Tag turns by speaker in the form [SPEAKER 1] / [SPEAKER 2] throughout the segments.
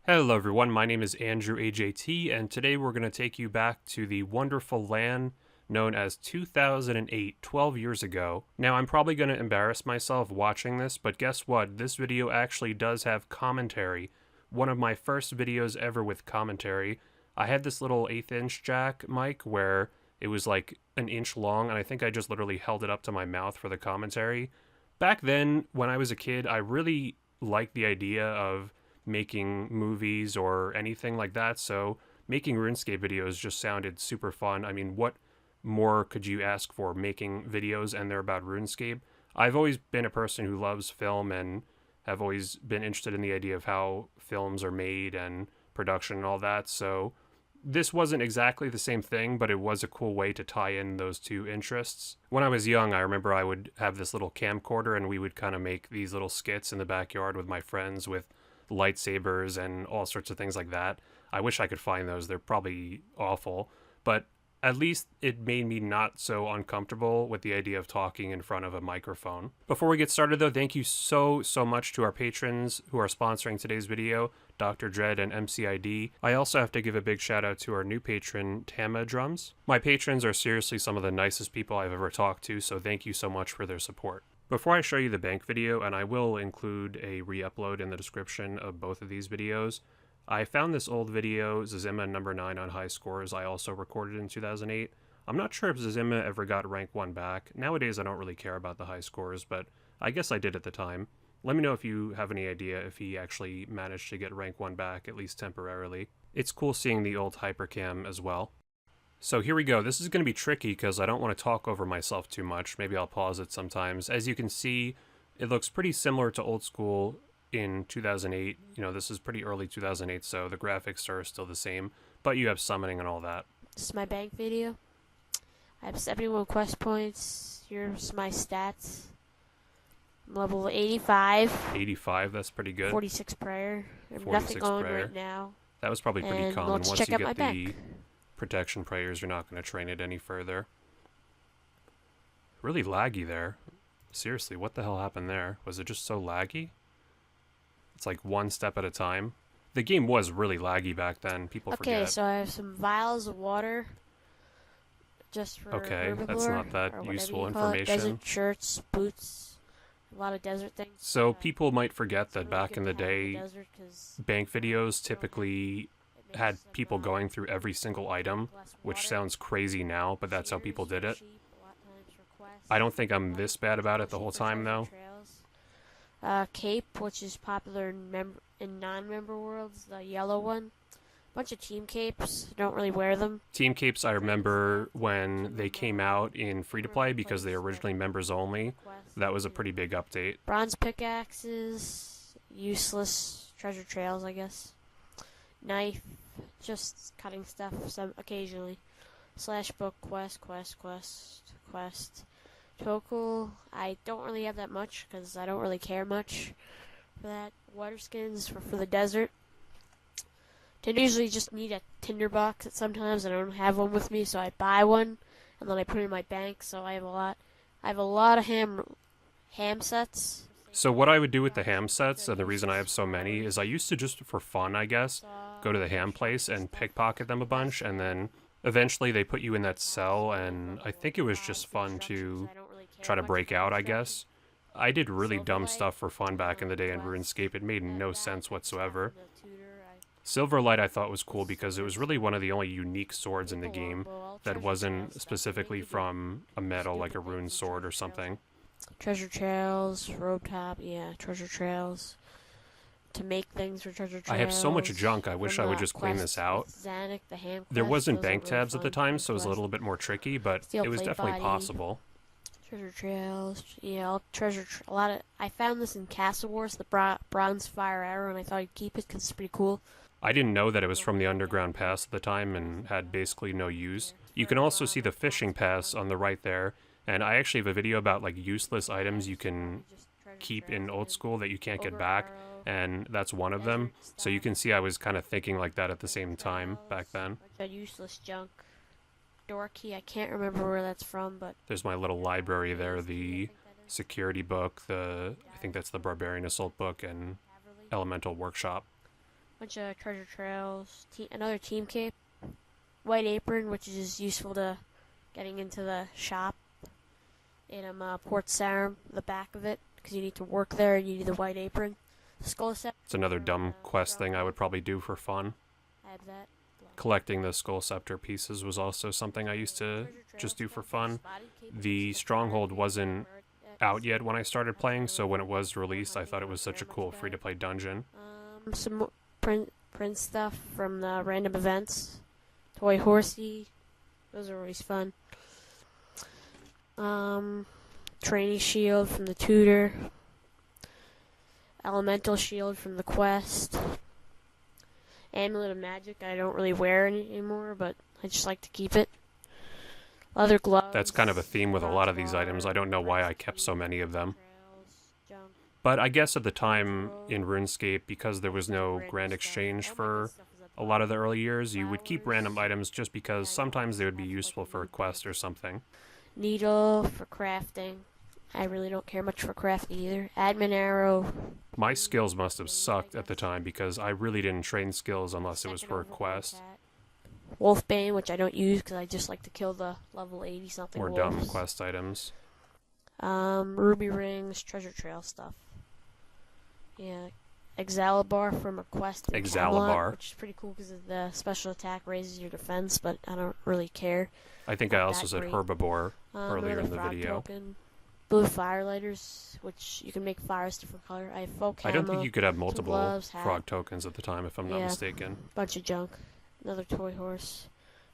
[SPEAKER 1] Hello everyone, my name is Andrew AJT, and today we're going to take you back to the wonderful land known as 2008, 12 years ago. Now, I'm probably going to embarrass myself watching this, but guess what? This video actually does have commentary. One of my first videos ever with commentary. I had this little 1/8" jack mic where it was like an inch long, and I think I just literally held it up to my mouth for the commentary. Back then, when I was a kid, I really liked the idea of making movies or anything like that, so making RuneScape videos just sounded super fun. I mean, what more could you ask for making videos and they're about RuneScape? I've always been a person who loves film and have always been interested in the idea of how films are made and production and all that, so this wasn't exactly the same thing, but it was a cool way to tie in those two interests. When I was young, I remember I would have this little camcorder and we would kind of make these little skits in the backyard with my friends with lightsabers and all sorts of things like that. I wish I could find those. They're probably awful, but at least it made me not so uncomfortable with the idea of talking in front of a microphone. Before we get started though, thank you so much to our patrons who are sponsoring today's video, Dr. Dread and MCID. I also have to give a big shout out to our new patron, Tama Drums. My patrons are seriously some of the nicest people I've ever talked to, so thank you so much for their support. Before I show you the bank video, and I will include a re-upload in the description of both of these videos, I found this old video, Zazima number 9 on high scores, I also recorded in 2008. I'm not sure if Zazima ever got rank 1 back. Nowadays I don't really care about the high scores, but I guess I did at the time. Let me know if you have any idea if he actually managed to get rank 1 back, at least temporarily. It's cool seeing the old hypercam as well. So here we go. This is going to be tricky because I don't want to talk over myself too much. Maybe I'll pause it sometimes. As you can see, it looks pretty similar to old school in 2008. You know, this is pretty early 2008, so the graphics are still the same, but you have summoning and all that.
[SPEAKER 2] This is my bank video. I have 71 quest points. Here's my stats. I'm level 85.
[SPEAKER 1] 85, that's pretty good.
[SPEAKER 2] 46 prayer. I have
[SPEAKER 1] 46
[SPEAKER 2] nothing on
[SPEAKER 1] prayer.
[SPEAKER 2] right now.
[SPEAKER 1] That was probably pretty
[SPEAKER 2] And
[SPEAKER 1] common.
[SPEAKER 2] let's
[SPEAKER 1] Once
[SPEAKER 2] check
[SPEAKER 1] you
[SPEAKER 2] out
[SPEAKER 1] get
[SPEAKER 2] my
[SPEAKER 1] the
[SPEAKER 2] bank.
[SPEAKER 1] protection prayers, you're not going to train it any further. Really laggy there. Seriously, what the hell happened there? Was it just so laggy? It's like one step at a time. The game was really laggy back then. People forget.
[SPEAKER 2] Okay, so I have some vials of water. Just for
[SPEAKER 1] Okay,
[SPEAKER 2] herbivore,
[SPEAKER 1] that's not that
[SPEAKER 2] or
[SPEAKER 1] useful
[SPEAKER 2] whatever you call it.
[SPEAKER 1] information.
[SPEAKER 2] Desert shirts, boots, a lot of desert things.
[SPEAKER 1] So people might forget
[SPEAKER 2] It's
[SPEAKER 1] that
[SPEAKER 2] really
[SPEAKER 1] back
[SPEAKER 2] good
[SPEAKER 1] in the
[SPEAKER 2] to have in
[SPEAKER 1] day,
[SPEAKER 2] desert 'cause
[SPEAKER 1] bank videos
[SPEAKER 2] you don't
[SPEAKER 1] typically
[SPEAKER 2] it makes
[SPEAKER 1] had
[SPEAKER 2] them,
[SPEAKER 1] people going through every single item,
[SPEAKER 2] less
[SPEAKER 1] which
[SPEAKER 2] water.
[SPEAKER 1] sounds crazy now, but that's how
[SPEAKER 2] Shears
[SPEAKER 1] people did
[SPEAKER 2] for
[SPEAKER 1] it.
[SPEAKER 2] sheep, a lot of times for quests.
[SPEAKER 1] I don't think I'm this bad about it the whole
[SPEAKER 2] Especially
[SPEAKER 1] time,
[SPEAKER 2] for
[SPEAKER 1] though.
[SPEAKER 2] trails. Cape, which is popular in non-member worlds, the yellow one. Bunch of team capes. Don't really wear them.
[SPEAKER 1] Team capes, I remember when they came out in free-to-play because they were originally members only. That was a pretty big update.
[SPEAKER 2] Bronze pickaxes, useless treasure trails, I guess. Knife, just cutting stuff some occasionally. Slash book, quest. Tokel, I don't really have that much because I don't really care much for that. Water skins for the desert. I usually just need a tinderbox sometimes. I don't have one with me, so I buy one and then I put it in my bank. So I have a lot. I have a lot of ham sets.
[SPEAKER 1] So what I would do with the ham sets, and the reason I have so many, is I used to just for fun, I guess, go to the ham place and pickpocket them a bunch, and then eventually they put you in that cell, and I think it was just fun to try to break out, I guess. I did really dumb stuff for fun back in the day in RuneScape. It made no sense whatsoever. Silverlight I thought was cool because it was really one of the only unique swords in the game that wasn't specifically from a metal like a rune sword or something.
[SPEAKER 2] Treasure trails, road top, yeah, treasure trails. To make things for treasure trails.
[SPEAKER 1] I have so much junk, I wish I would just clean this out.
[SPEAKER 2] Zanuck, the ham
[SPEAKER 1] There
[SPEAKER 2] quest,
[SPEAKER 1] wasn't
[SPEAKER 2] those are
[SPEAKER 1] bank
[SPEAKER 2] really
[SPEAKER 1] tabs at the
[SPEAKER 2] fun.
[SPEAKER 1] time, so it was a little bit more tricky, but
[SPEAKER 2] Steel
[SPEAKER 1] it was
[SPEAKER 2] plate
[SPEAKER 1] definitely
[SPEAKER 2] body.
[SPEAKER 1] possible.
[SPEAKER 2] Treasure trails, yeah, a lot of. I found this in Castle Wars, the bronze fire arrow, and I thought I'd keep it because it's pretty cool.
[SPEAKER 1] I didn't know that it was from the underground pass at the time and had basically no use. You can also see the fishing pass on the right there, and I actually have a video about like useless items you can keep in old school that you can't get back, and that's one of them. So you can see I was kind of thinking like that at the same time back then.
[SPEAKER 2] That useless junk. Door key, I can't remember where that's from, but
[SPEAKER 1] There's my little library there, the security book, I think that's the Barbarian Assault book, and Elemental Workshop.
[SPEAKER 2] bunch of treasure trails, another team cape, white apron, which is useful to getting into the shop in Port Sarum, the back of it, because you need to work there and you need the white apron. Skull set.
[SPEAKER 1] It's another dumb quest thing I would probably do for fun.
[SPEAKER 2] I have that.
[SPEAKER 1] Collecting the Skull Scepter pieces was also something I used to just do for fun. The Stronghold wasn't out yet when I started playing, so when it was released, I thought it was such a cool free-to-play dungeon.
[SPEAKER 2] Some print stuff from the random events. Toy horsey. Those are always fun. Trainee shield from the tutor. Elemental shield from the quest. Amulet of magic I don't really wear anymore, but I just like to keep it. Leather gloves.
[SPEAKER 1] That's kind of a theme with a lot of these items. I don't know why I kept so many of them. But I guess at the time in RuneScape, because there was no grand exchange for a lot of the early years, you would keep random items just because sometimes they would be useful for a quest or something.
[SPEAKER 2] Needle for crafting. I really don't care much for crafting either. Admin arrow.
[SPEAKER 1] My skills must have sucked at the time because I really didn't train skills unless it was for a quest.
[SPEAKER 2] Wolfbane, which I don't use because I just like to kill the level 80 something
[SPEAKER 1] Or
[SPEAKER 2] wolves.
[SPEAKER 1] dumb quest items.
[SPEAKER 2] Ruby rings, treasure trail stuff. Yeah, Excalibur from a quest.
[SPEAKER 1] Excalibur,
[SPEAKER 2] which is pretty cool because the special attack raises your defense, but I don't really care.
[SPEAKER 1] I think I also said herbivore earlier in the
[SPEAKER 2] frog
[SPEAKER 1] video.
[SPEAKER 2] Token. Blue firelighters, which you can make fires different color. I have folk
[SPEAKER 1] I don't think you could have multiple
[SPEAKER 2] gloves,
[SPEAKER 1] frog tokens at the time, if I'm not mistaken.
[SPEAKER 2] Bunch of junk. Another toy horse.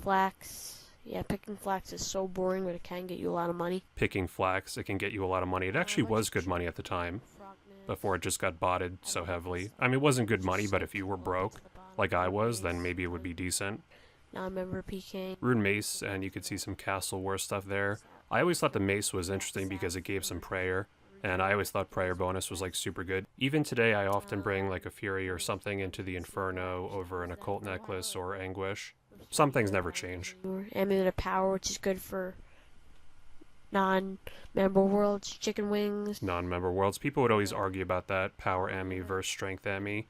[SPEAKER 2] Flax. Yeah, picking flax is so boring, but it can get you a lot of money.
[SPEAKER 1] Picking flax, it can get you a lot of money. It actually was good money at the time, before it just got botted so heavily. I mean, it wasn't good money, but if you were broke, like I was, then maybe it would be decent.
[SPEAKER 2] Non-member PKing.
[SPEAKER 1] Rune mace, and you could see some Castle War stuff there. I always thought the mace was interesting because it gave some prayer, and I always thought prayer bonus was like super good. Even today, I often bring like a Fury or something into the Inferno over an Occult Necklace or Anguish. Some things never change.
[SPEAKER 2] Amulet of Power, which is good for non-member worlds. Chicken wings.
[SPEAKER 1] Non-member worlds. People would always argue about that, Power Ammy versus Strength Ammy.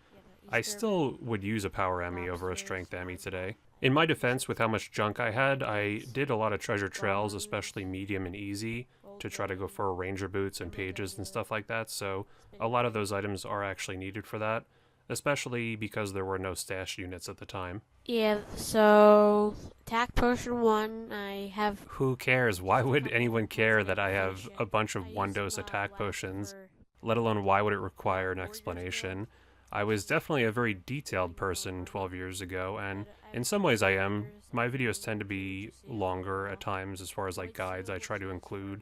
[SPEAKER 1] I still would use a Power Ammy over a Strength Ammy today. In my defense, with how much junk I had, I did a lot of treasure trails, especially medium and easy, to try to go for ranger boots and pages and stuff like that, so a lot of those items are actually needed for that, especially because there were no stash units at the time.
[SPEAKER 2] Yeah, so attack potion 1, I have...
[SPEAKER 1] Who cares? Why would anyone care that I have a bunch of one-dose attack potions? Let alone why would it require an explanation? I was definitely a very detailed person 12 years ago, and in some ways I am. My videos tend to be longer at times as far as like guides. I try to include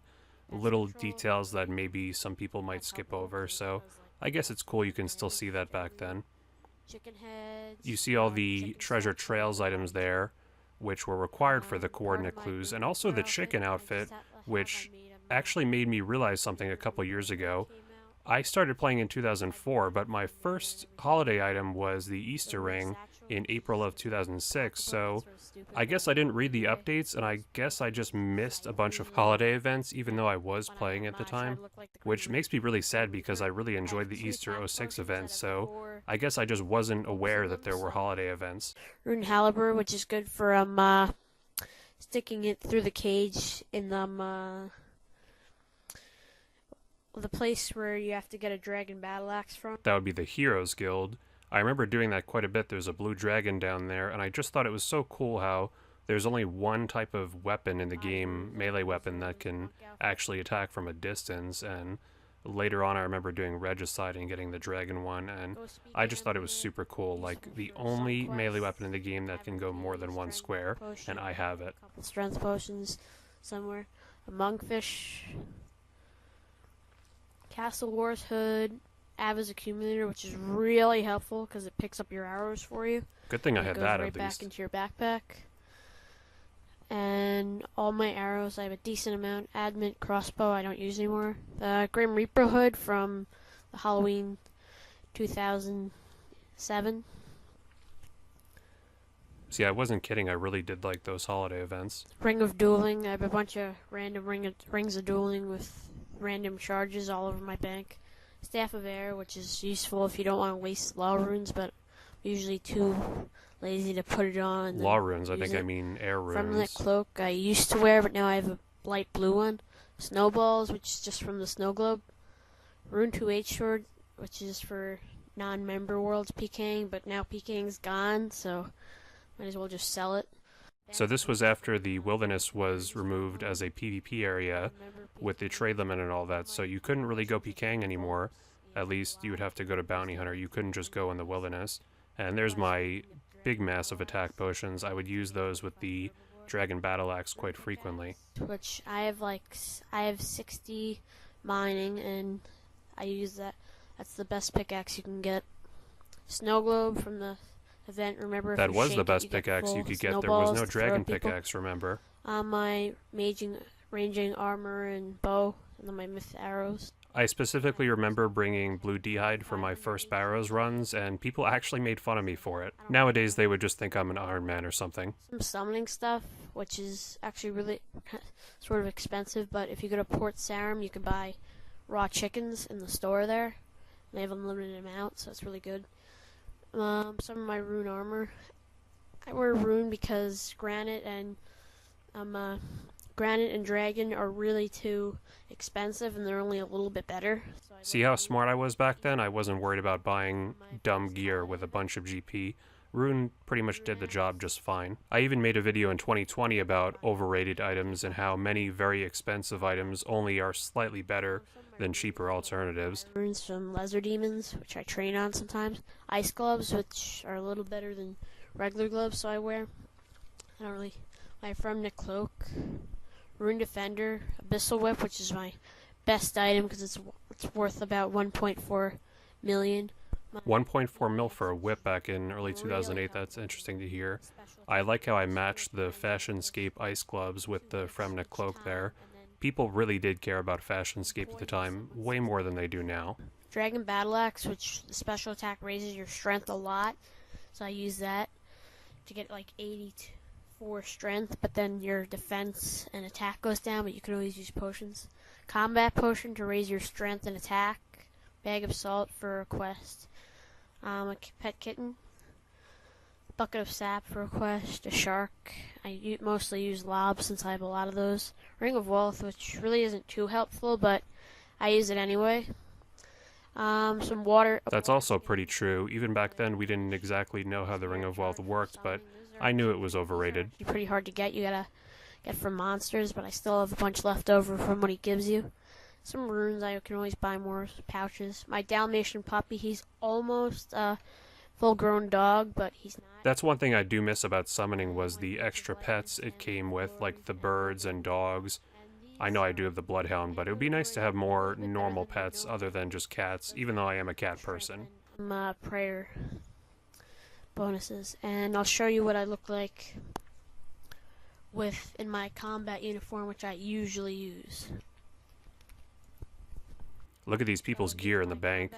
[SPEAKER 1] little details that maybe some people might skip over, so I guess it's cool you can still see that back then. You see all the treasure trails items there, which were required for the coordinate clues, and also the chicken outfit, which actually made me realize something a couple years ago. I started playing in 2004, but my first holiday item was the Easter ring in April of 2006, so I guess I didn't read the updates, and I guess I just missed a bunch of holiday events, even though I was playing at the time, which makes me really sad because I really enjoyed the Easter 06 events, so I guess I just wasn't aware that there were holiday events.
[SPEAKER 2] Rune Halibur, which is good for sticking it through the cage in the place where you have to get a dragon battle axe from.
[SPEAKER 1] That would be the Heroes Guild. I remember doing that quite a bit. There's a blue dragon down there, and I just thought it was so cool how there's only one type of weapon in the game, melee weapon, that can actually attack from a distance, and later on I remember doing Regicide and getting the dragon one, and I just thought it was super cool, like the only melee weapon in the game that can go more than one square, and I have it.
[SPEAKER 2] Strength potions somewhere. A monkfish. Castle Wars hood, Ava's accumulator, which is really helpful because it picks up your arrows for you.
[SPEAKER 1] Good thing I had that
[SPEAKER 2] right
[SPEAKER 1] at least.
[SPEAKER 2] Back into your backpack. And all my arrows, I have a decent amount. Admint crossbow, I don't use anymore. The Grim Reaper hood from the Halloween 2007.
[SPEAKER 1] See, I wasn't kidding. I really did like those holiday events.
[SPEAKER 2] Ring of Dueling, I have a bunch of random rings of dueling with random charges all over my bank. Staff of Air, which is useful if you don't want to waste law runes, but usually too lazy to put it on. And
[SPEAKER 1] Law runes, I
[SPEAKER 2] use
[SPEAKER 1] think I
[SPEAKER 2] it.
[SPEAKER 1] mean air
[SPEAKER 2] From the
[SPEAKER 1] runes.
[SPEAKER 2] cloak I used to wear, but now I have a light blue one. Snowballs, which is just from the snow globe. Rune 2H sword, which is for non-member worlds PKing, but now PKing's gone, so might as well just sell it.
[SPEAKER 1] So this was after the wilderness was removed as a PvP area with the trade limit and all that, so you couldn't really go PKing anymore. At least you would have to go to Bounty Hunter. You couldn't just go in the wilderness. And there's my big massive attack potions. I would use those with the Dragon Battle Axe quite frequently.
[SPEAKER 2] Which I have 60 mining, and I use that. That's the best pickaxe you can get. Snow globe from the event, remember?
[SPEAKER 1] That was the best pickaxe you could get. There was no dragon pickaxe, remember?
[SPEAKER 2] My ranging armor and bow, and then my myth arrows.
[SPEAKER 1] I specifically remember bringing blue d'hide for my first Barrows runs, and people actually made fun of me for it. Nowadays, they would just think I'm an Iron Man or something.
[SPEAKER 2] Some summoning stuff, which is actually really sort of expensive, but if you go to Port Sarim, you can buy raw chickens in the store there. They have unlimited amount, so it's really good. Some of my rune armor. I wear rune because granite and dragon are really too expensive, and they're only a little bit better.
[SPEAKER 1] See how smart I was back then? I wasn't worried about buying dumb gear with a bunch of GP. Rune pretty much did the job just fine. I even made a video in 2020 about overrated items and how many very expensive items only are slightly better than cheaper alternatives.
[SPEAKER 2] Runes from Lesser Demons, which I train on sometimes. Ice gloves, which are a little better than regular gloves, so I wear. I from the cloak. Rune Defender, Abyssal Whip, which is my best item because it's worth about 1.4 million.
[SPEAKER 1] 1.4 mil for a whip back in early 2008, that's interesting to hear. I like how I matched the Fashionscape ice gloves with the Fremnik cloak there. People really did care about Fashionscape at the time, way more than they do now.
[SPEAKER 2] Dragon Battle Axe, which the special attack raises your strength a lot, so I use that to get like 84 strength, but then your defense and attack goes down, but you can always use potions. Combat Potion to raise your strength and attack. Bag of Salt for a quest. A pet kitten. Bucket of Sap for a quest. A shark. I mostly use lobs since I have a lot of those. Ring of Wealth, which really isn't too helpful, but I use it anyway. Some water.
[SPEAKER 1] That's also pretty true. Even back then, we didn't exactly know how the Ring of Wealth worked, but I knew it was overrated.
[SPEAKER 2] Pretty hard to get. You gotta get from monsters, but I still have a bunch left over from what he gives you. Some runes, I can always buy more pouches. My Dalmatian puppy, he's almost a full-grown dog, but he's not.
[SPEAKER 1] That's one thing I do miss about summoning was the extra pets it came with, like the birds and dogs. I know I do have the Bloodhound, but it would be nice to have more normal pets other than just cats, even though I am a cat person.
[SPEAKER 2] Prayer bonuses, and I'll show you what I look like in my combat uniform, which I usually use.
[SPEAKER 1] Look at these people's gear in the bank.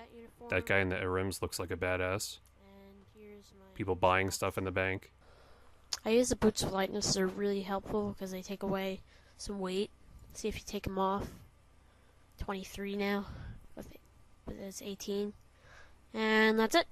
[SPEAKER 1] That guy in the Arims looks like a badass. People buying stuff in the bank.
[SPEAKER 2] I use the Boots of Lightness. They're really helpful because they take away some weight. See if you take them off. 23 now. It's 18. And that's it.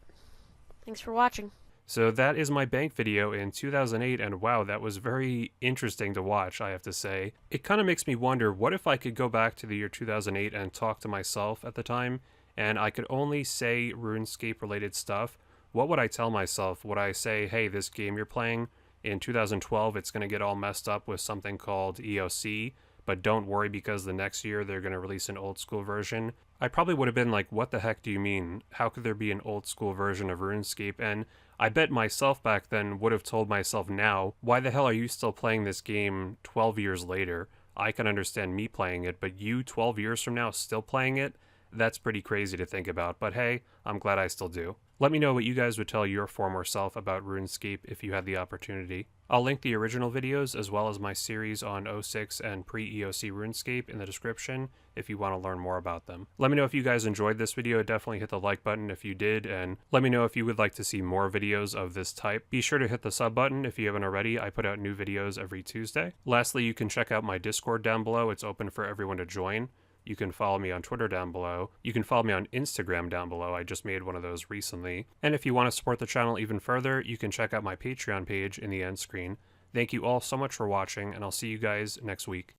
[SPEAKER 2] Thanks for watching.
[SPEAKER 1] So that is my bank video in 2008, and wow, that was very interesting to watch, I have to say. It kind of makes me wonder, what if I could go back to the year 2008 and talk to myself at the time, and I could only say RuneScape-related stuff? What would I tell myself? Would I say, hey, this game you're playing, in 2012 it's going to get all messed up with something called EOC, but don't worry because the next year they're going to release an old school version? I probably would have been like, what the heck do you mean? How could there be an old school version of RuneScape? And I bet myself back then would have told myself now, why the hell are you still playing this game 12 years later? I can understand me playing it, but you 12 years from now still playing it? That's pretty crazy to think about, but hey, I'm glad I still do. Let me know what you guys would tell your former self about RuneScape if you had the opportunity. I'll link the original videos as well as my series on 06 and pre-EOC RuneScape in the description if you want to learn more about them. Let me know if you guys enjoyed this video. Definitely hit the like button if you did, and let me know if you would like to see more videos of this type. Be sure to hit the sub button if you haven't already. I put out new videos every Tuesday. Lastly, you can check out my Discord down below. It's open for everyone to join. You can follow me on Twitter down below. You can follow me on Instagram down below. I just made one of those recently. And if you want to support the channel even further, you can check out my Patreon page in the end screen. Thank you all so much for watching, and I'll see you guys next week.